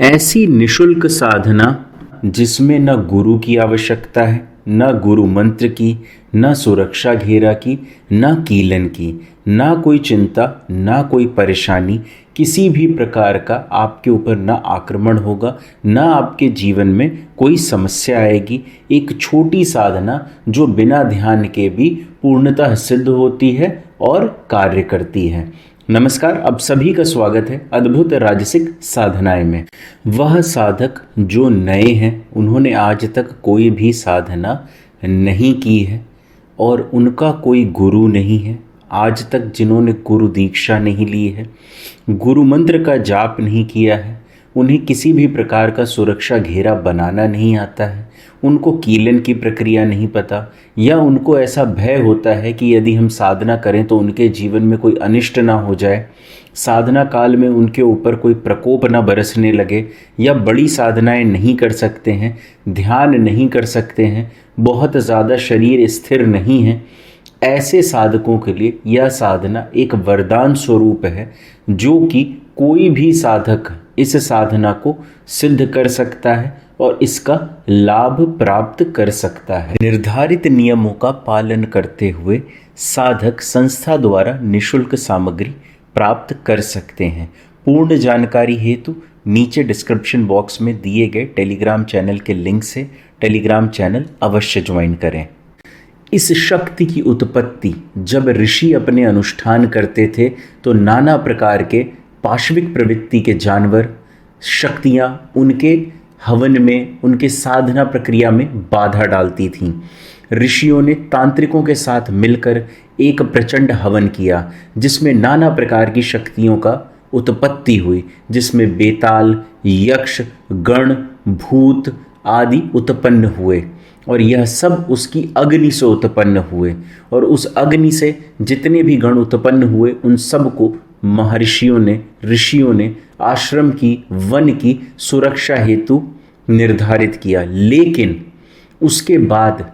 ऐसी निशुल्क साधना जिसमें न गुरु की आवश्यकता है, न गुरु मंत्र की, न सुरक्षा घेरा की, न कीलन की, न कोई चिंता, न कोई परेशानी, किसी भी प्रकार का आपके ऊपर न आक्रमण होगा, न आपके जीवन में कोई समस्या आएगी। एक छोटी साधना जो बिना ध्यान के भी पूर्णतः सिद्ध होती है और कार्य करती है। नमस्कार, आप सभी का स्वागत है अद्भुत राजसिक साधनाएं में। वह साधक जो नए हैं, उन्होंने आज तक कोई भी साधना नहीं की है और उनका कोई गुरु नहीं है, आज तक जिन्होंने गुरु दीक्षा नहीं ली है, गुरु मंत्र का जाप नहीं किया है, उन्हें किसी भी प्रकार का सुरक्षा घेरा बनाना नहीं आता है, उनको कीलन की प्रक्रिया नहीं पता, या उनको ऐसा भय होता है कि यदि हम साधना करें तो उनके जीवन में कोई अनिष्ट ना हो जाए, साधना काल में उनके ऊपर कोई प्रकोप ना बरसने लगे, या बड़ी साधनाएं नहीं कर सकते हैं, ध्यान नहीं कर सकते हैं, बहुत ज़्यादा शरीर स्थिर नहीं है। ऐसे साधकों के लिए यह साधना एक वरदान स्वरूप है, जो कि कोई भी साधक इस साधना को सिद्ध कर सकता है और इसका लाभ प्राप्त कर सकता है। निर्धारित नियमों का पालन करते हुए साधक संस्था द्वारा निशुल्क सामग्री प्राप्त कर सकते हैं। पूर्ण जानकारी हेतु नीचे डिस्क्रिप्शन बॉक्स में दिए गए टेलीग्राम चैनल के लिंक से टेलीग्राम चैनल अवश्य ज्वाइन करें। इस शक्ति की उत्पत्ति जब ऋषि अपने अनुष्ठान करते थे तो नाना प्रकार के पाशविक प्रवृत्ति के जानवर, शक्तियाँ उनके हवन में, उनके साधना प्रक्रिया में बाधा डालती थीं। ऋषियों ने तांत्रिकों के साथ मिलकर एक प्रचंड हवन किया, जिसमें नाना प्रकार की शक्तियों का उत्पत्ति हुई, जिसमें बेताल, यक्ष, गण, भूत आदि उत्पन्न हुए, और यह सब उसकी अग्नि से उत्पन्न हुए। और उस अग्नि से जितने भी गण उत्पन्न हुए, उन सब को महर्षियों ने, ऋषियों ने आश्रम की, वन की सुरक्षा हेतु निर्धारित किया। लेकिन उसके बाद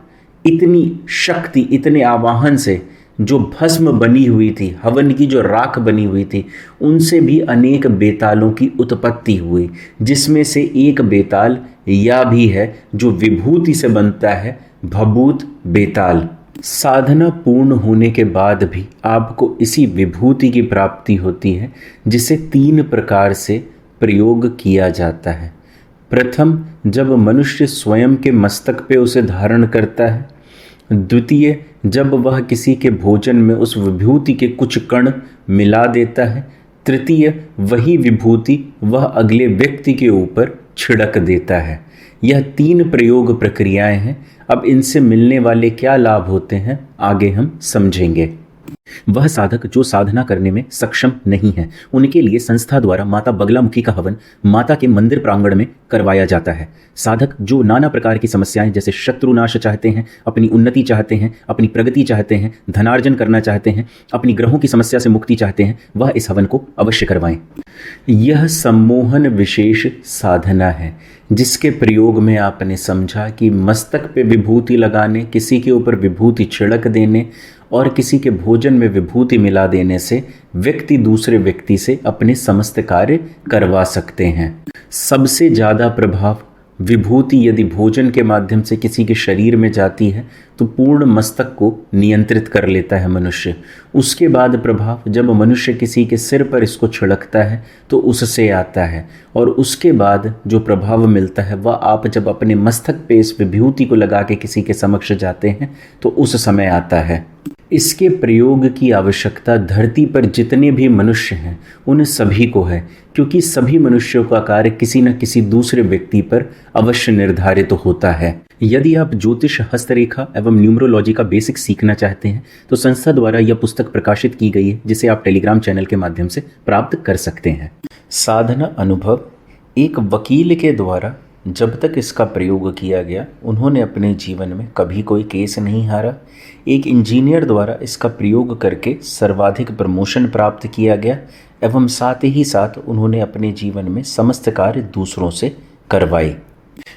इतनी शक्ति, इतने आवाहन से जो भस्म बनी हुई थी, हवन की जो राख बनी हुई थी, उनसे भी अनेक बेतालों की उत्पत्ति हुई, जिसमें से एक बेताल यह भी है जो विभूति से बनता है, भभूत बेताल। साधना पूर्ण होने के बाद भी आपको इसी विभूति की प्राप्ति होती है, जिसे 3 प्रकार से प्रयोग किया जाता है। प्रथम, जब मनुष्य स्वयं के मस्तक पे उसे धारण करता है। द्वितीय, जब वह किसी के भोजन में उस विभूति के कुछ कण मिला देता है। तृतीय, वही विभूति वह अगले व्यक्ति के ऊपर छिड़क देता है। यह 3 प्रयोग प्रक्रियाएं हैं। अब इनसे मिलने वाले क्या लाभ होते हैं, आगे हम समझेंगे। वह साधक जो साधना करने में सक्षम नहीं है, उनके लिए संस्था द्वारा माता बगलामुखी का हवन माता के मंदिर प्रांगण में करवाया जाता है। साधक जो नाना प्रकार की समस्याएं, जैसे शत्रुनाश चाहते हैं, अपनी उन्नति चाहते हैं, अपनी प्रगति चाहते हैं, धनार्जन करना चाहते हैं, अपनी ग्रहों की समस्या से मुक्ति चाहते हैं, वह इस हवन को अवश्य करवाएं। यह सम्मोहन विशेष साधना है, जिसके प्रयोग में आपने समझा कि मस्तक पे विभूति लगाने, किसी के ऊपर विभूति छिड़क देने और किसी के भोजन में विभूति मिला देने से व्यक्ति दूसरे व्यक्ति से अपने समस्त कार्य करवा सकते हैं। सबसे ज़्यादा प्रभाव विभूति यदि भोजन के माध्यम से किसी के शरीर में जाती है तो पूर्ण मस्तक को नियंत्रित कर लेता है मनुष्य। उसके बाद प्रभाव जब मनुष्य किसी के सिर पर इसको छिड़कता है तो उससे आता है, और उसके बाद जो प्रभाव मिलता है वह आप जब अपने मस्तक पे इस विभूति को लगा के किसी के समक्ष जाते हैं तो उस समय आता है। इसके प्रयोग की आवश्यकता धरती पर जितने भी मनुष्य हैं उन सभी को है, क्योंकि सभी मनुष्यों का कार्य किसी न किसी दूसरे व्यक्ति पर अवश्य निर्धारित होता है। यदि आप ज्योतिष, हस्तरेखा एवं न्यूमरोलॉजी का बेसिक सीखना चाहते हैं तो संस्था द्वारा यह पुस्तक प्रकाशित की गई है, जिसे आप टेलीग्राम चैनल के माध्यम से प्राप्त कर सकते हैं। साधना अनुभव, एक वकील के द्वारा जब तक इसका प्रयोग किया गया, उन्होंने अपने जीवन में कभी कोई केस नहीं हारा। एक इंजीनियर द्वारा इसका प्रयोग करके सर्वाधिक प्रमोशन प्राप्त किया गया, एवं साथ ही साथ उन्होंने अपने जीवन में समस्त कार्य दूसरों से करवाए।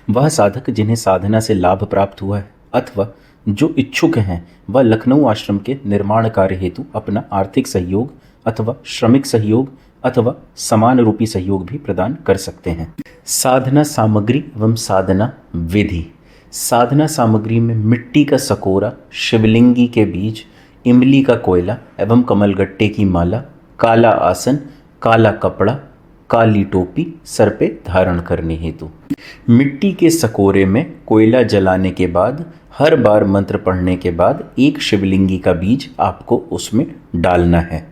वह साधक जिन्हें साधना से लाभ प्राप्त हुआ है अथवा जो इच्छुक हैं, वह लखनऊ आश्रम के निर्माण कार्य हेतु अपना आर्थिक सहयोग अथवा श्रमिक सहयोग अथवा समान रूपी सहयोग भी प्रदान कर सकते हैं। साधना सामग्री एवं साधना विधि। साधना सामग्री में मिट्टी का सकोरा, शिवलिंगी के बीज, इमली का कोयला एवं कमलगट्टे की माला, काला आसन, काला कपड़ा, काली टोपी सर पे धारण करने हेतु। मिट्टी के सकोरे में कोयला जलाने के बाद हर बार मंत्र पढ़ने के बाद एक शिवलिंगी का बीज आपको उसमें डालना है।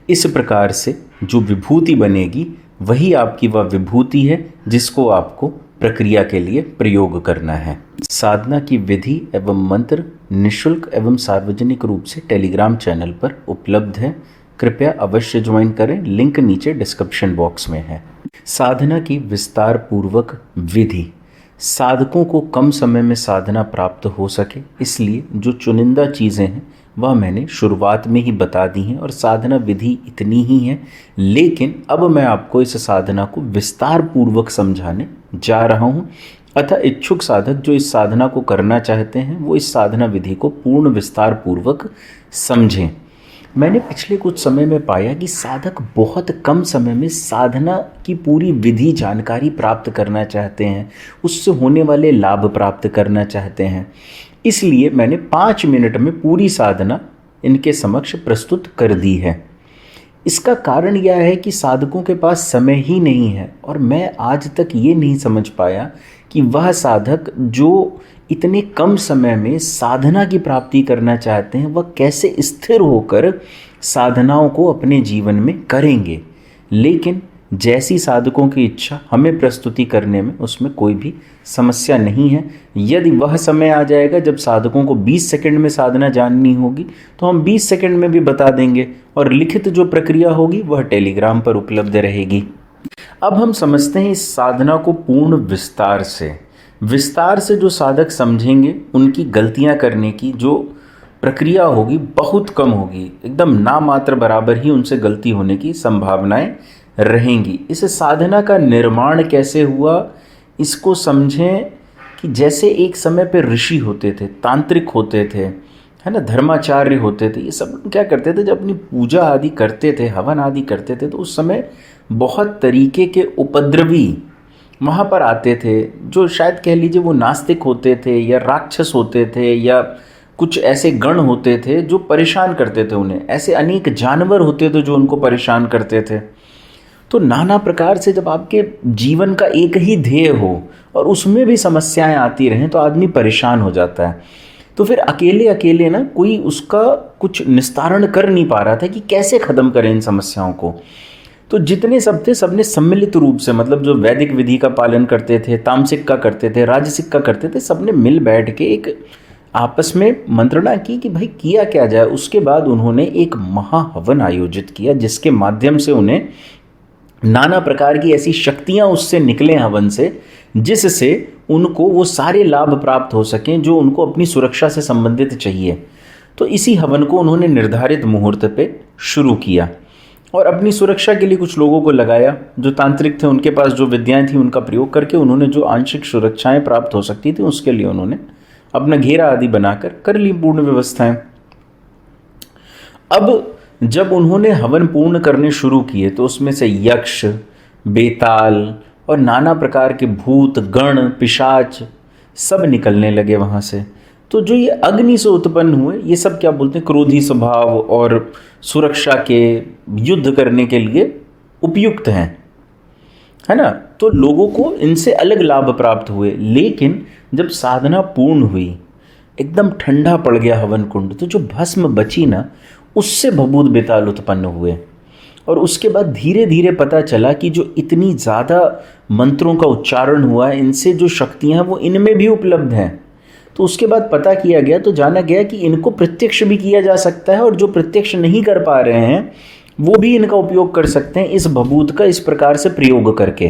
इस प्रकार से जो विभूति बनेगी वही आपकी वह विभूति है जिसको आपको प्रक्रिया के लिए प्रयोग करना है। साधना की विधि एवं मंत्र निःशुल्क एवं सार्वजनिक रूप से टेलीग्राम चैनल पर उपलब्ध है। कृपया अवश्य ज्वाइन करें, लिंक नीचे डिस्क्रिप्शन बॉक्स में है। साधना की विस्तार पूर्वक विधि। साधकों को कम समय में साधना प्राप्त हो सके इसलिए जो चुनिंदा चीज़ें हैं वह मैंने शुरुआत में ही बता दी हैं और साधना विधि इतनी ही है, लेकिन अब मैं आपको इस साधना को विस्तार पूर्वक समझाने जा रहा हूँ। अतः इच्छुक साधक जो इस साधना को करना चाहते हैं वो इस साधना विधि को पूर्ण विस्तार पूर्वक समझें। मैंने पिछले कुछ समय में पाया कि साधक बहुत कम समय में साधना की पूरी विधि जानकारी प्राप्त करना चाहते हैं, उससे होने वाले लाभ प्राप्त करना चाहते हैं। इसलिए मैंने 5 मिनट में पूरी साधना इनके समक्ष प्रस्तुत कर दी है। इसका कारण यह है कि साधकों के पास समय ही नहीं है और मैं आज तक ये नहीं समझ पाया कि वह साधक जो इतने कम समय में साधना की प्राप्ति करना चाहते हैं वह कैसे स्थिर होकर साधनाओं को अपने जीवन में करेंगे। लेकिन जैसी साधकों की इच्छा हमें प्रस्तुति करने में उसमें कोई भी समस्या नहीं है। यदि वह समय आ जाएगा जब साधकों को 20 सेकंड में साधना जाननी होगी तो हम 20 सेकंड में भी बता देंगे और लिखित जो प्रक्रिया होगी वह टेलीग्राम पर उपलब्ध रहेगी। अब हम समझते हैं इस साधना को पूर्ण विस्तार से जो साधक समझेंगे उनकी गलतियां करने की जो प्रक्रिया होगी बहुत कम होगी, एकदम नामात्र बराबर ही उनसे गलती होने की संभावनाएं रहेंगी। इस साधना का निर्माण कैसे हुआ इसको समझें कि जैसे एक समय पे ऋषि होते थे, तांत्रिक होते थे, है ना, धर्माचार्य होते थे। ये सब क्या करते थे, जब अपनी पूजा आदि करते थे, हवन आदि करते थे, तो उस समय बहुत तरीके के उपद्रवी वहाँ पर आते थे, जो शायद कह लीजिए वो नास्तिक होते थे या राक्षस होते थे या कुछ ऐसे गण होते थे जो परेशान करते थे उन्हें। ऐसे अनेक जानवर होते थे जो उनको परेशान करते थे। तो नाना प्रकार से जब आपके जीवन का एक ही ध्येय हो और उसमें भी समस्याएं आती रहें तो आदमी परेशान हो जाता है। तो फिर अकेले अकेले ना कोई उसका कुछ निस्तारण कर नहीं पा रहा था कि कैसे ख़त्म करें इन समस्याओं को। तो जितने सब थे सबने सम्मिलित रूप से, मतलब जो वैदिक विधि का पालन करते थे, तामसिक का करते थे, राजसिक का करते थे, सबने मिल बैठ के एक आपस में मंत्रणा की कि भाई किया क्या जाए। उसके बाद उन्होंने एक महाहवन आयोजित किया जिसके माध्यम से उन्हें नाना प्रकार की ऐसी शक्तियां उससे निकले हवन से, जिससे उनको वो सारे लाभ प्राप्त हो सकें जो उनको अपनी सुरक्षा से संबंधित चाहिए। तो इसी हवन को उन्होंने निर्धारित मुहूर्त पे शुरू किया और अपनी सुरक्षा के लिए कुछ लोगों को लगाया जो तांत्रिक थे, उनके पास जो विद्याएं थी उनका प्रयोग करके उन्होंने जो आंशिक सुरक्षाएं प्राप्त हो सकती थी उसके लिए उन्होंने अपना घेरा आदि बनाकर कर ली पूर्ण व्यवस्थाएं। अब जब उन्होंने हवन पूर्ण करने शुरू किए तो उसमें से यक्ष, बेताल और नाना प्रकार के भूत, गण, पिशाच सब निकलने लगे वहाँ से। तो जो ये अग्नि से उत्पन्न हुए ये सब क्या बोलते हैं, क्रोधी स्वभाव और सुरक्षा के, युद्ध करने के लिए उपयुक्त हैं, है ना। तो लोगों को इनसे अलग लाभ प्राप्त हुए। लेकिन जब साधना पूर्ण हुई, एकदम ठंडा पड़ गया हवन कुंड, तो जो भस्म बची ना उससे भभूत बेताल उत्पन्न हुए। और उसके बाद धीरे धीरे पता चला कि जो इतनी ज़्यादा मंत्रों का उच्चारण हुआ है इनसे जो शक्तियाँ हैं वो इनमें भी उपलब्ध हैं। तो उसके बाद पता किया गया, तो जाना गया कि इनको प्रत्यक्ष भी किया जा सकता है और जो प्रत्यक्ष नहीं कर पा रहे हैं वो भी इनका उपयोग कर सकते हैं इस भभूत का इस प्रकार से प्रयोग करके।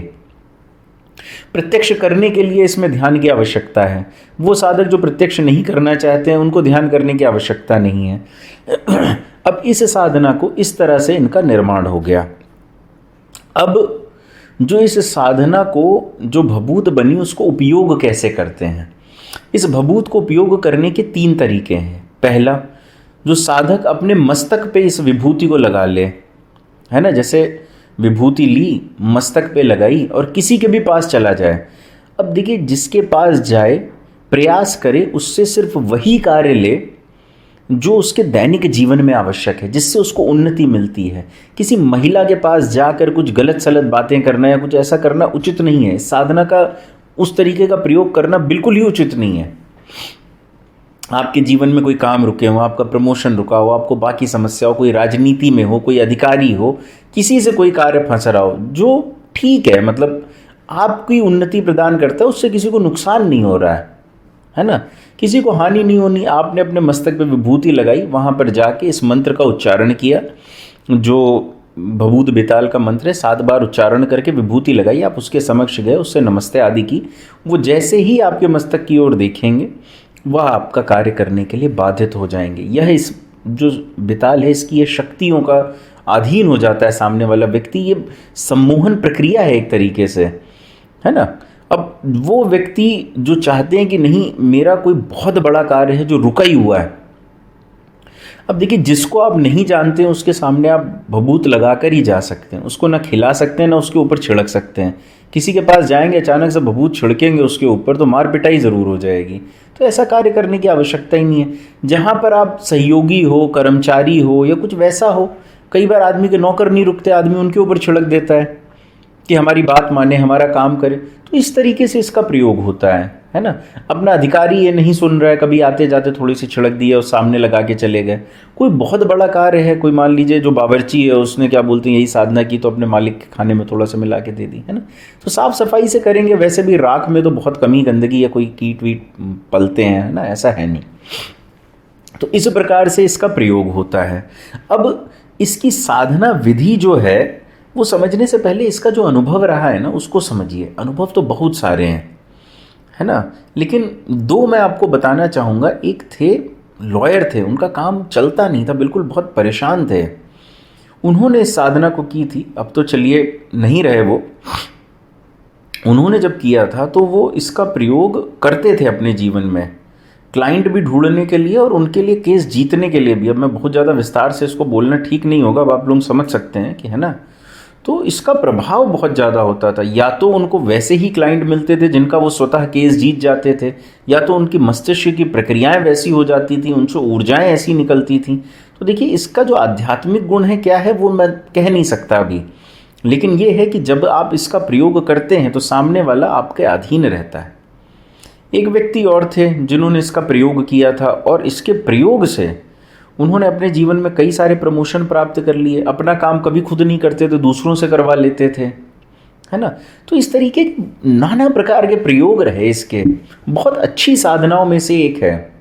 प्रत्यक्ष करने के लिए इसमें ध्यान की आवश्यकता है। वो साधक जो प्रत्यक्ष नहीं करना चाहते हैं उनको ध्यान करने की आवश्यकता नहीं है। अब इस साधना को इस तरह से इनका निर्माण हो गया। अब जो इस साधना को जो भभूत बनी उसको उपयोग कैसे करते हैं, इस भभूत को उपयोग करने के 3 तरीके हैं। पहला, जो साधक अपने मस्तक पे इस विभूति को लगा ले, है ना, जैसे विभूति ली, मस्तक पे लगाई और किसी के भी पास चला जाए। अब देखिए, जिसके पास जाए प्रयास करे उससे सिर्फ वही कार्य ले जो उसके दैनिक जीवन में आवश्यक है, जिससे उसको उन्नति मिलती है। किसी महिला के पास जाकर कुछ गलत सलत बातें करना या कुछ ऐसा करना उचित नहीं है। साधना का उस तरीके का प्रयोग करना बिल्कुल ही उचित नहीं है। आपके जीवन में कोई काम रुके हो, आपका प्रमोशन रुका हो, आपको बाकी समस्या हो, कोई राजनीति में हो, कोई अधिकारी हो, किसी से कोई कार्य फंस रहा हो जो ठीक है, मतलब आपकी उन्नति प्रदान करता है, उससे किसी को नुकसान नहीं हो रहा है ना, किसी को हानि नहीं होनी। आपने अपने मस्तक पे विभूति लगाई, वहाँ पर जाके इस मंत्र का उच्चारण किया, जो भभूत बेताल का मंत्र है, 7 बार उच्चारण करके विभूति लगाई। आप उसके समक्ष गए, उससे नमस्ते आदि की। वो जैसे ही आपके मस्तक की ओर देखेंगे वह आपका कार्य करने के लिए बाधित हो जाएंगे। यह इस जो बेताल है इसकी ये शक्तियों का अधीन हो जाता है सामने वाला व्यक्ति। ये सम्मोहन प्रक्रिया है एक तरीके से, है ना। अब वो व्यक्ति जो चाहते हैं कि नहीं, मेरा कोई बहुत बड़ा कार्य है जो रुका ही हुआ है। अब देखिए, जिसको आप नहीं जानते हैं उसके सामने आप भभूत लगाकर ही जा सकते हैं, उसको ना खिला सकते हैं ना उसके ऊपर छिड़क सकते हैं। किसी के पास जाएंगे, अचानक से भभूत छिड़केंगे उसके ऊपर तो मार पिटाई ज़रूर हो जाएगी। तो ऐसा कार्य करने की आवश्यकता ही नहीं है। जहाँ पर आप सहयोगी हो, कर्मचारी हो या कुछ वैसा हो, कई बार आदमी के नौकर नहीं रुकते, आदमी उनके ऊपर छिड़क देता है कि हमारी बात माने, हमारा काम करे। तो इस तरीके से इसका प्रयोग होता है ना। अपना अधिकारी ये नहीं सुन रहा है, कभी आते जाते थोड़ी सी छिड़क दी है और सामने लगा के चले गए। कोई बहुत बड़ा कार्य है, कोई मान लीजिए जो बावर्ची है उसने क्या बोलते हैं यही साधना की तो अपने मालिक के खाने में थोड़ा सा मिला के दे दी, है ना। तो साफ सफाई से करेंगे। वैसे भी राख में तो बहुत कमी गंदगी या कोई कीट वीट पलते हैं, है ना, ऐसा है नहीं। तो इस प्रकार से इसका प्रयोग होता है। अब इसकी साधना विधि जो है वो समझने से पहले इसका जो अनुभव रहा है ना उसको समझिए। अनुभव तो बहुत सारे हैं, है ना, लेकिन 2 मैं आपको बताना चाहूँगा। एक थे लॉयर थे, उनका काम चलता नहीं था, बिल्कुल बहुत परेशान थे। उन्होंने इस साधना को की थी, अब तो चलिए नहीं रहे वो। उन्होंने जब किया था तो वो इसका प्रयोग करते थे अपने जीवन में, क्लाइंट भी ढूंढने के लिए और उनके लिए केस जीतने के लिए भी। अब मैं बहुत ज़्यादा विस्तार से इसको बोलना ठीक नहीं होगा, अब आप लोग समझ सकते हैं कि, है ना। तो इसका प्रभाव बहुत ज़्यादा होता था। या तो उनको वैसे ही क्लाइंट मिलते थे जिनका वो स्वतः केस जीत जाते थे, या तो उनकी मस्तिष्क की प्रक्रियाएं वैसी हो जाती थी, उनसे ऊर्जाएं ऐसी निकलती थी। तो देखिए, इसका जो आध्यात्मिक गुण है क्या है वो मैं कह नहीं सकता अभी, लेकिन ये है कि जब आप इसका प्रयोग करते हैं तो सामने वाला आपके अधीन रहता है। एक व्यक्ति और थे जिन्होंने इसका प्रयोग किया था और इसके प्रयोग से उन्होंने अपने जीवन में कई सारे प्रमोशन प्राप्त कर लिए। अपना काम कभी खुद नहीं करते थे, दूसरों से करवा लेते थे, है ना। तो इस तरीके नाना प्रकार के प्रयोग रहे इसके। बहुत अच्छी साधनाओं में से एक है।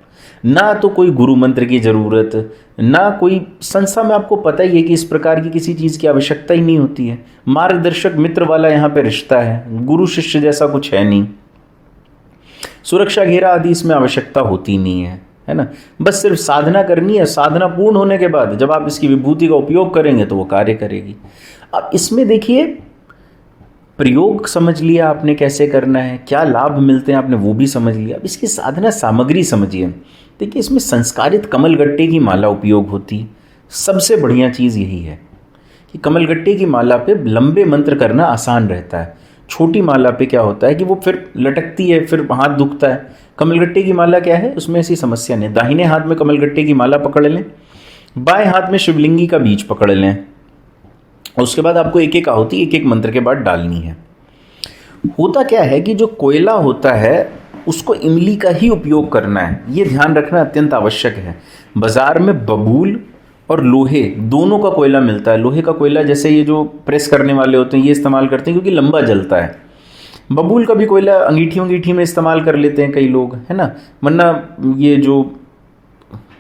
ना तो कोई गुरु मंत्र की ज़रूरत, ना कोई संस्था में आपको पता ही है कि इस प्रकार की किसी चीज़ की आवश्यकता ही नहीं होती है। मार्गदर्शक मित्र वाला यहाँ पे रिश्ता है, गुरु शिष्य जैसा कुछ है नहीं। सुरक्षा घेरा आदि इसमें आवश्यकता होती नहीं है ना। बस सिर्फ साधना करनी है। साधना पूर्ण होने के बाद जब आप इसकी विभूति का उपयोग करेंगे तो वो कार्य करेगी। अब इसमें देखिए, प्रयोग समझ लिया आपने कैसे करना है, क्या लाभ मिलते हैं आपने वो भी समझ लिया। अब इसकी साधना सामग्री समझिए। देखिए, इसमें संस्कारित कमलगट्टे की माला उपयोग होती है। सबसे बढ़िया चीज़ यही है कि कमलगट्टे की माला पे लंबे मंत्र करना आसान रहता है। छोटी माला पे क्या होता है कि वो फिर लटकती है, फिर हाथ दुखता है। कमलगट्टे की माला क्या है, उसमें ऐसी समस्या नहीं। दाहिने हाथ में कमलगट्टे की माला पकड़ लें, बाएं हाथ में शिवलिंगी का बीज पकड़ लें, और उसके बाद आपको एक एक आहुति एक एक मंत्र के बाद डालनी है। होता क्या है कि जो कोयला होता है उसको इमली का ही उपयोग करना है, ये ध्यान रखना अत्यंत आवश्यक है। बाजार में बबूल और लोहे दोनों का कोयला मिलता है। लोहे का कोयला जैसे ये जो प्रेस करने वाले होते हैं ये इस्तेमाल करते हैं क्योंकि लंबा जलता है। बबूल का भी कोयला अंगीठी में इस्तेमाल कर लेते हैं कई लोग, है ना, वरना ये जो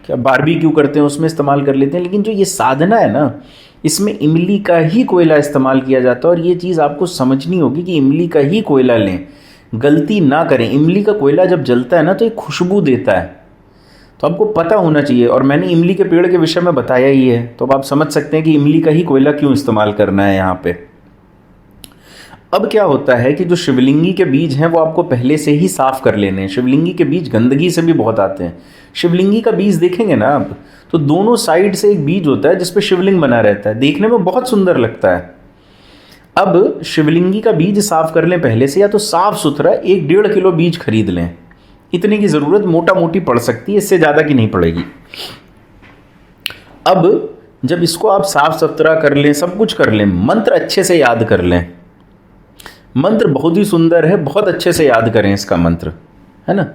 क्या बारबेक्यू करते हैं उसमें इस्तेमाल कर लेते हैं। लेकिन जो ये साधना है ना, इसमें इमली का ही कोयला इस्तेमाल किया जाता है। और ये चीज़ आपको समझनी होगी कि इमली का ही कोयला लें, गलती ना करें। इमली का कोयला जब जलता है ना तो एक खुशबू देता है, तो आपको पता होना चाहिए। और मैंने इमली के पेड़ के विषय में बताया ही है, तो अब आप समझ सकते हैं कि इमली का ही कोयला क्यों इस्तेमाल करना है यहाँ पे। अब क्या होता है कि जो शिवलिंगी के बीज हैं वो आपको पहले से ही साफ कर लेने हैं। शिवलिंगी के बीज गंदगी से भी बहुत आते हैं। शिवलिंगी का बीज देखेंगे ना आप, तो दोनों साइड से एक बीज होता है जिस पे शिवलिंग बना रहता है, देखने में बहुत सुंदर लगता है। अब शिवलिंगी का बीज साफ कर लें पहले से, या तो साफ सुथरा 1-1.5 किलो बीज खरीद लें। इतने की ज़रूरत मोटा मोटी पड़ सकती है, इससे ज़्यादा की नहीं पड़ेगी। अब जब इसको आप साफ सुथरा कर लें, सब कुछ कर लें, मंत्र अच्छे से याद कर लें। मंत्र बहुत ही सुंदर है, बहुत अच्छे से याद करें इसका मंत्र, है ना।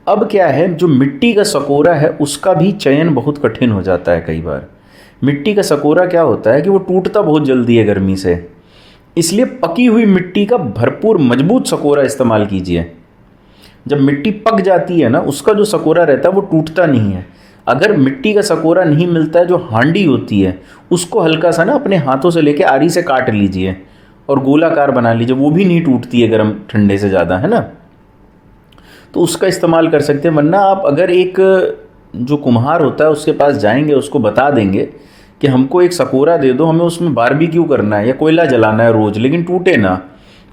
अब क्या है, जो मिट्टी का सकोरा है उसका भी चयन बहुत कठिन हो जाता है कई बार। मिट्टी का सकोरा क्या होता है कि वो टूटता बहुत जल्दी है गर्मी से, इसलिए पकी हुई मिट्टी का भरपूर मजबूत सकोरा इस्तेमाल कीजिए। जब मिट्टी पक जाती है ना, उसका जो सकोरा रहता है वो टूटता नहीं है। अगर मिट्टी का सकोरा नहीं मिलता है, जो हांडी होती है उसको हल्का सा ना अपने हाथों से लेके आरी से काट लीजिए और गोलाकार बना लीजिए, वो भी नहीं टूटती है गर्म ठंडे से ज़्यादा, है ना। तो उसका इस्तेमाल कर सकते हैं। वरना आप अगर एक जो कुम्हार होता है उसके पास जाएंगे, उसको बता देंगे कि हमको एक सकोरा दे दो, हमें उसमें बारबेक्यू करना है या कोयला जलाना है रोज़, लेकिन टूटे ना,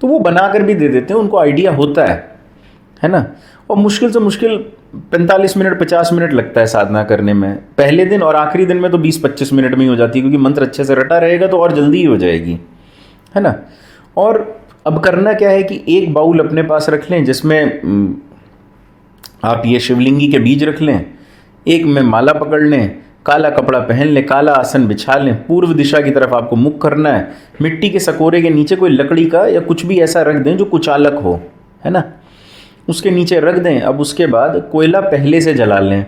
तो वो बना कर भी दे देते हैं, उनको आइडिया होता है ना। और मुश्किल से मुश्किल 45 मिनट 50 मिनट लगता है साधना करने में पहले दिन, और आखिरी दिन में तो 20-25 मिनट में ही हो जाती है, क्योंकि मंत्र अच्छे से रटा रहेगा तो और जल्दी ही हो जाएगी, है ना। और अब करना क्या है कि एक बाउल अपने पास रख लें जिसमें आप ये शिवलिंगी के बीज रख लें, एक में माला पकड़ लें, काला कपड़ा पहन लें, काला आसन बिछा लें, पूर्व दिशा की तरफ आपको मुख करना है। मिट्टी के सकोरे के नीचे कोई लकड़ी का या कुछ भी ऐसा रख दें जो कुचालक हो, है ना, उसके नीचे रख दें। अब उसके बाद कोयला पहले से जला लें,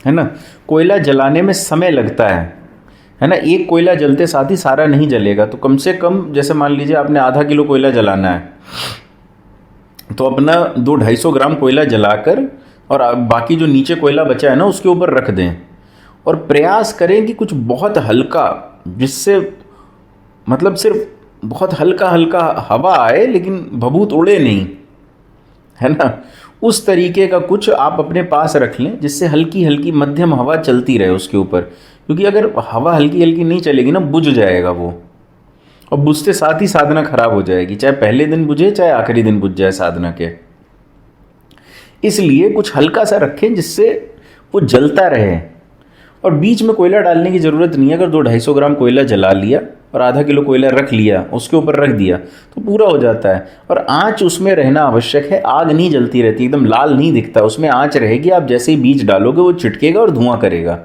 है ना। कोयला जलाने में समय लगता है ना। एक कोयला जलते साथ ही सारा नहीं जलेगा, तो कम से कम जैसे मान लीजिए आपने आधा किलो कोयला जलाना है, तो अपना 200-250 ग्राम कोयला जलाकर और बाकी जो नीचे कोयला बचा है ना उसके ऊपर रख दें, और प्रयास करें कि कुछ बहुत हल्का, जिससे मतलब सिर्फ बहुत हल्का हल्का हवा आए लेकिन भभूत उड़े नहीं, है ना, उस तरीके का कुछ आप अपने पास रख लें जिससे हल्की हल्की मध्यम हवा चलती रहे उसके ऊपर। क्योंकि अगर हवा हल्की हल्की नहीं चलेगी ना, बुझ जाएगा वो, और बुझते साथ ही साधना खराब हो जाएगी, चाहे पहले दिन बुझे चाहे आखिरी दिन बुझ जाए साधना के। इसलिए कुछ हल्का सा रखें जिससे वो जलता रहे, और बीच में कोयला डालने की ज़रूरत नहीं है। अगर 200-250 ग्राम कोयला जला लिया और आधा किलो कोयला रख लिया, उसके ऊपर रख दिया, तो पूरा हो जाता है। और आँच उसमें रहना आवश्यक है, आग नहीं जलती रहती, एकदम लाल नहीं दिखता, उसमें आँच रहेगी। आप जैसे ही बीज डालोगे वो चिटकेगा और धुआं करेगा,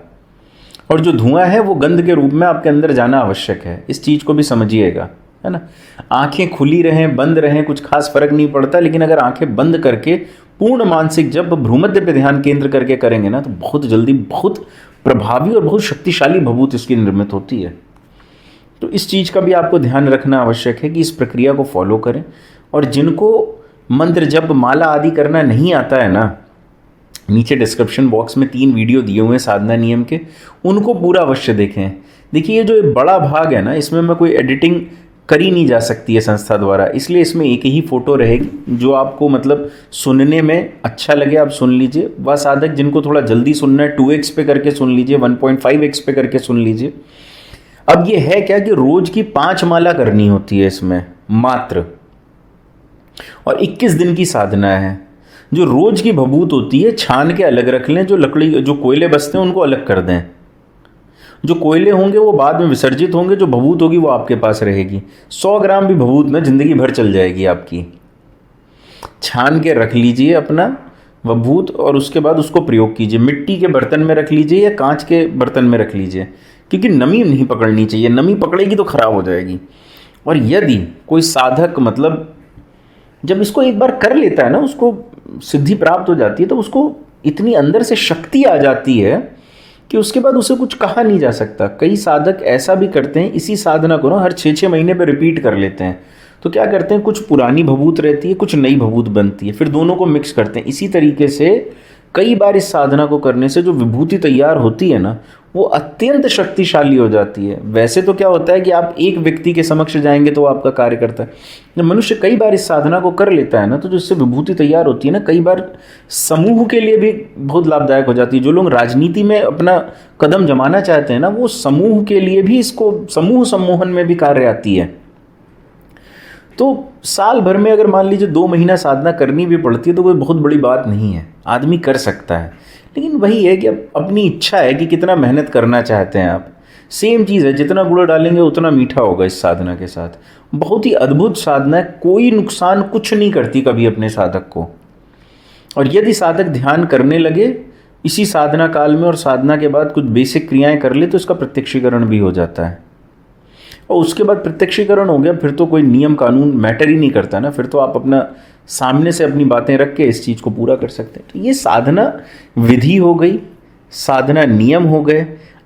और जो धुआं है वो गंध के रूप में आपके अंदर जाना आवश्यक है। इस चीज़ को भी समझिएगा, है ना। आंखें खुली रहें बंद रहें कुछ खास फर्क नहीं पड़ता, लेकिन अगर आंखें बंद करके पूर्ण मानसिक जब भ्रूमध्य पे ध्यान केंद्र करके करेंगे ना, तो बहुत जल्दी बहुत प्रभावी और बहुत शक्तिशाली भभूत इसकी निर्मित होती है। तो इस चीज़ का भी आपको ध्यान रखना आवश्यक है कि इस प्रक्रिया को फॉलो करें। और जिनको मंत्र जप माला आदि करना नहीं आता है ना, नीचे डिस्क्रिप्शन बॉक्स में 3 वीडियो दिए हुए हैं साधना नियम के, उनको पूरा अवश्य देखें। देखिए, ये जो बड़ा भाग है ना, इसमें मैं कोई एडिटिंग करी नहीं जा सकती है संस्था द्वारा, इसलिए इसमें एक ही फ़ोटो रहेगी। जो आपको मतलब सुनने में अच्छा लगे आप सुन लीजिए, वह साधक जिनको थोड़ा जल्दी सुनना है 2x पे करके सुन लीजिए, 1.5x पे करके सुन लीजिए। अब ये है क्या कि रोज़ की 5 माला करनी होती है इसमें मात्र, और 21 दिन की साधना है। जो रोज़ की भभूत होती है छान के अलग रख लें, जो लकड़ी जो कोयले बचते हैं उनको अलग कर दें। जो कोयले होंगे वो बाद में विसर्जित होंगे, जो भभूत होगी वो आपके पास रहेगी। 100 ग्राम भी भभूत ना ज़िंदगी भर चल जाएगी आपकी। छान के रख लीजिए अपना भभूत, और उसके बाद उसको प्रयोग कीजिए। मिट्टी के बर्तन में रख लीजिए या कांच के बर्तन में रख लीजिए, क्योंकि नमी नहीं पकड़नी चाहिए, नमी पकड़ेगी तो खराब हो जाएगी। और यदि कोई साधक मतलब जब इसको एक बार कर लेता है ना, उसको सिद्धि प्राप्त हो जाती है, तो उसको इतनी अंदर से शक्ति आ जाती है कि उसके बाद उसे कुछ कहा नहीं जा सकता। कई साधक ऐसा भी करते हैं, इसी साधना को ना हर 6-6 महीने पे रिपीट कर लेते हैं। तो क्या करते हैं, कुछ पुरानी भभूत रहती है, कुछ नई भभूत बनती है, फिर दोनों को मिक्स करते हैं। इसी तरीके से कई बार इस साधना को करने से जो विभूति तैयार होती है ना, वो अत्यंत शक्तिशाली हो जाती है। वैसे तो क्या होता है कि आप एक व्यक्ति के समक्ष जाएंगे तो आपका कार्य करता है। जब मनुष्य कई बार इस साधना को कर लेता है ना, तो जो इससे विभूति तैयार होती है ना, कई बार समूह के लिए भी बहुत लाभदायक हो जाती है। जो लोग राजनीति में अपना कदम जमाना चाहते हैं ना, वो समूह के लिए भी इसको समूह सम्मोहन में भी कार्य आती है। तो साल भर में अगर मान लीजिए 2 महीना साधना करनी भी पड़ती है तो कोई बहुत बड़ी बात नहीं है, आदमी कर सकता है। लेकिन वही है कि अब अपनी इच्छा है कि कितना मेहनत करना चाहते हैं आप। सेम चीज़ है, जितना गुड़ डालेंगे उतना मीठा होगा इस साधना के साथ। बहुत ही अद्भुत साधना है, कोई नुकसान कुछ नहीं करती कभी अपने साधक को। और यदि साधक ध्यान करने लगे इसी साधना काल में और साधना के बाद कुछ बेसिक क्रियाएं कर ले तो इसका प्रत्यक्षीकरण भी हो जाता है। और उसके बाद प्रत्यक्षीकरण हो गया, फिर तो कोई नियम कानून मैटर ही नहीं करता ना, फिर तो आप अपना सामने से अपनी बातें रख के इस चीज़ को पूरा कर सकते हैं। तो ये साधना विधि हो गई, साधना नियम हो गए।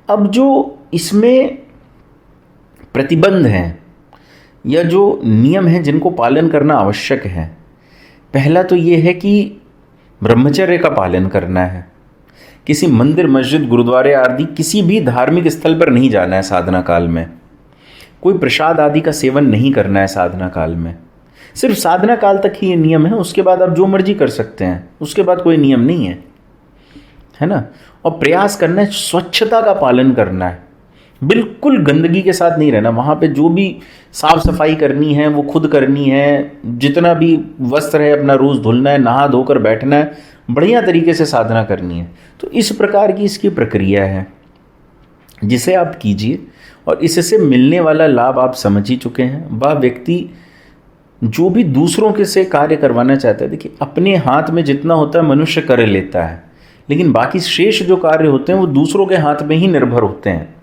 अब जो इसमें प्रतिबंध हैं या जो नियम हैं जिनको पालन करना आवश्यक है, पहला तो ये है कि ब्रह्मचर्य का पालन करना है। किसी मंदिर, मस्जिद, गुरुद्वारे आदि किसी भी धार्मिक स्थल पर नहीं जाना है साधना काल में। कोई प्रसाद आदि का सेवन नहीं करना है साधना काल में। सिर्फ साधना काल तक ही ये नियम है, उसके बाद आप जो मर्जी कर सकते हैं, उसके बाद कोई नियम नहीं है ना। और प्रयास करना है, स्वच्छता का पालन करना है, बिल्कुल गंदगी के साथ नहीं रहना। वहाँ पे जो भी साफ सफाई करनी है वो खुद करनी है, जितना भी वस्त्र है अपना रोज़ धुलना है, नहा धोकर बैठना है, बढ़िया तरीके से साधना करनी है। तो इस प्रकार की इसकी प्रक्रिया है जिसे आप कीजिए और इससे मिलने वाला लाभ आप समझ ही चुके हैं। वह व्यक्ति जो भी दूसरों के से कार्य करवाना चाहता है, देखिए अपने हाथ में जितना होता है मनुष्य कर लेता है, लेकिन बाकी शेष जो कार्य होते हैं वो दूसरों के हाथ में ही निर्भर होते हैं।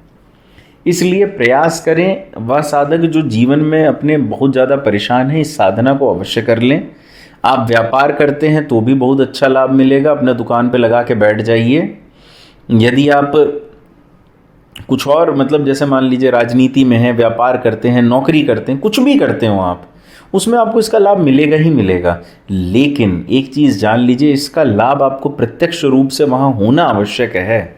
इसलिए प्रयास करें, वह साधक जो जीवन में अपने बहुत ज़्यादा परेशान है इस साधना को अवश्य कर लें। आप व्यापार करते हैं तो भी बहुत अच्छा लाभ मिलेगा, अपना दुकान पे लगा के बैठ जाइए। यदि आप कुछ और मतलब जैसे मान लीजिए राजनीति में है, व्यापार करते हैं, नौकरी करते हैं, कुछ भी करते हो आप, उसमें आपको इसका लाभ मिलेगा ही मिलेगा। लेकिन एक चीज़ जान लीजिए, इसका लाभ आपको प्रत्यक्ष रूप से वहाँ होना आवश्यक है।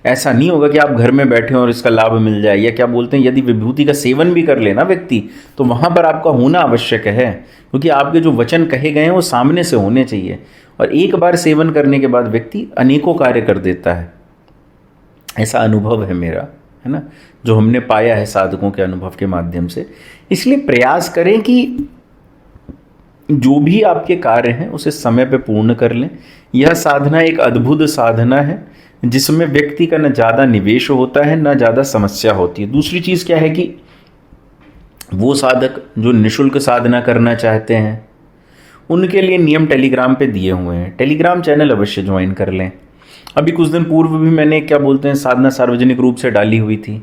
ऐसा नहीं होगा कि आप घर में बैठे हो और इसका लाभ मिल जाए। या क्या बोलते हैं, यदि विभूति का सेवन भी कर लेना व्यक्ति तो वहाँ पर आपका होना आवश्यक है, क्योंकि आपके जो वचन कहे गए हैं वो सामने से होने चाहिए। और एक बार सेवन करने के बाद व्यक्ति अनेकों कार्य कर देता है, ऐसा अनुभव है मेरा, है ना, जो हमने पाया है साधकों के अनुभव के माध्यम से। इसलिए प्रयास करें कि जो भी आपके कार्य हैं उसे समय पे पूर्ण कर लें। यह साधना एक अद्भुत साधना है जिसमें व्यक्ति का न ज़्यादा निवेश होता है न ज़्यादा समस्या होती है। दूसरी चीज़ क्या है कि वो साधक जो निःशुल्क साधना करना चाहते हैं उनके लिए नियम टेलीग्राम पे दिए हुए हैं, टेलीग्राम चैनल अवश्य ज्वाइन कर लें। अभी कुछ दिन पूर्व भी मैंने क्या बोलते हैं साधना सार्वजनिक रूप से डाली हुई थी।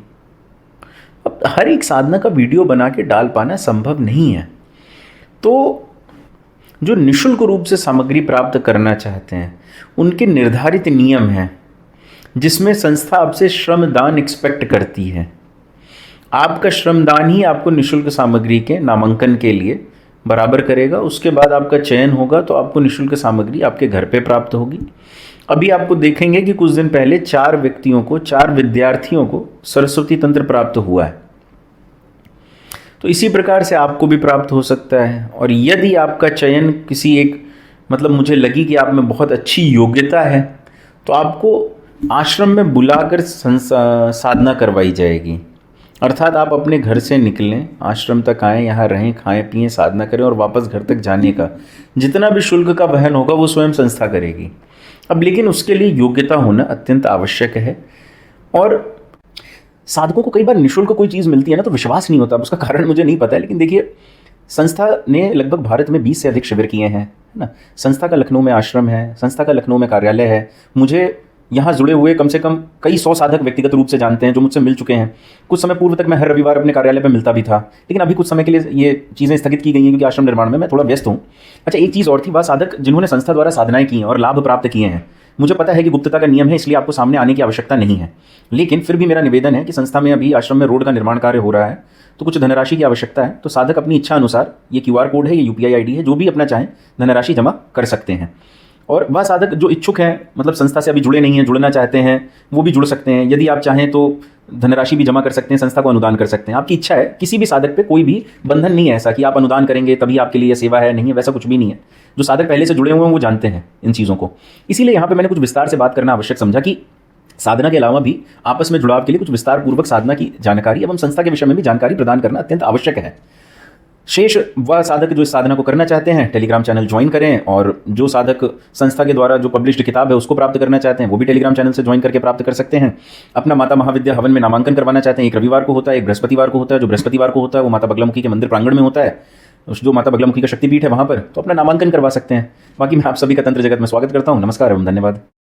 अब हर एक साधना का वीडियो बना के डाल पाना संभव नहीं है, तो जो निःशुल्क रूप से सामग्री प्राप्त करना चाहते हैं उनके निर्धारित नियम हैं जिसमें संस्था आपसे श्रमदान एक्सपेक्ट करती है। आपका श्रमदान ही आपको निःशुल्क सामग्री के नामांकन के लिए बराबर करेगा। उसके बाद आपका चयन होगा तो आपको निःशुल्क सामग्री आपके घर पे प्राप्त होगी। अभी आपको देखेंगे कि कुछ दिन पहले 4 व्यक्तियों को, 4 विद्यार्थियों को सरस्वती तंत्र प्राप्त हुआ है। तो इसी प्रकार से आपको भी प्राप्त हो सकता है। और यदि आपका चयन किसी एक मतलब मुझे लगी कि आप में बहुत अच्छी योग्यता है तो आपको आश्रम में बुलाकर साधना करवाई जाएगी। अर्थात आप अपने घर से निकलें, आश्रम तक आएँ, यहाँ रहें, खाएं पिएं, साधना करें और वापस घर तक जाने का जितना भी शुल्क का वहन होगा वो स्वयं संस्था करेगी। अब लेकिन उसके लिए योग्यता होना अत्यंत आवश्यक है। और साधकों को कई बार निःशुल्क कोई चीज़ मिलती है ना तो विश्वास नहीं होता, उसका कारण मुझे नहीं पता है। लेकिन देखिए संस्था ने लगभग भारत में 20 से अधिक शिविर किए हैं, है ना। संस्था का लखनऊ में आश्रम है, संस्था का लखनऊ में कार्यालय है। मुझे यहाँ जुड़े हुए कम से कम कई 100 साधक व्यक्तिगत रूप से जानते हैं जो मुझसे मिल चुके हैं। कुछ समय पूर्व तक मैं हर रविवार अपने कार्यालय पर मिलता भी था, लेकिन अभी कुछ समय के लिए ये चीज़ें स्थगित की गई हैं क्योंकि आश्रम निर्माण में मैं थोड़ा व्यस्त हूँ। अच्छा, एक चीज़ और थी, वह साधक जिन्होंने संस्था द्वारा साधनाएं की हैं और लाभ प्राप्त किए हैं, मुझे पता है कि गुप्तता का नियम है इसलिए आपको सामने आने की आवश्यकता नहीं है, लेकिन फिर भी मेरा निवेदन है कि संस्था में अभी आश्रम में रोड का निर्माण कार्य हो रहा है तो कुछ धनराशि की आवश्यकता है। तो साधक अपनी इच्छा अनुसार, ये QR कोड है, ये UPI ID है, जो भी अपना चाहें धनराशि जमा कर सकते हैं। और वह साधक जो इच्छुक हैं, मतलब संस्था से अभी जुड़े नहीं हैं, जुड़ना चाहते हैं, वो भी जुड़ सकते हैं। यदि आप चाहें तो धनराशि भी जमा कर सकते हैं, संस्था को अनुदान कर सकते हैं, आपकी इच्छा है। किसी भी साधक पे कोई भी बंधन नहीं है ऐसा कि आप अनुदान करेंगे तभी आपके लिए सेवा है, नहीं है, वैसा कुछ भी नहीं है। जो साधक पहले से जुड़े हुए हैं वो जानते हैं इन चीज़ों को। इसीलिए यहाँ पे मैंने कुछ विस्तार से बात करना आवश्यक समझा कि साधना के अलावा भी आपस में जुड़ाव के लिए कुछ विस्तार पूर्वक साधना की जानकारी एवं संस्था के विषय में भी जानकारी प्रदान करना अत्यंत आवश्यक है। शेष वह साधक जो इस साधना को करना चाहते हैं टेलीग्राम चैनल ज्वाइन करें, और जो साधक संस्था के द्वारा जो पब्लिश्ड किताब है उसको प्राप्त करना चाहते हैं वो भी टेलीग्राम चैनल से ज्वाइन करके प्राप्त कर सकते हैं। अपना माता महाविद्या हवन में नामांकन करवाना चाहते हैं, एक रविवार को होता है, एक बृहस्पतिवार को होता है। जो बृहस्पतिवार को होता है वो माता बगलामुखी के मंदिर प्रांगण में होता है, जो माता बगलामुखी का शक्तिपीठ है वहाँ पर, तो अपना नामांकन करवा सकते हैं। बाकी मैं आप सभी का तंत्र जगत में स्वागत करता हूँ। नमस्कार एवं धन्यवाद।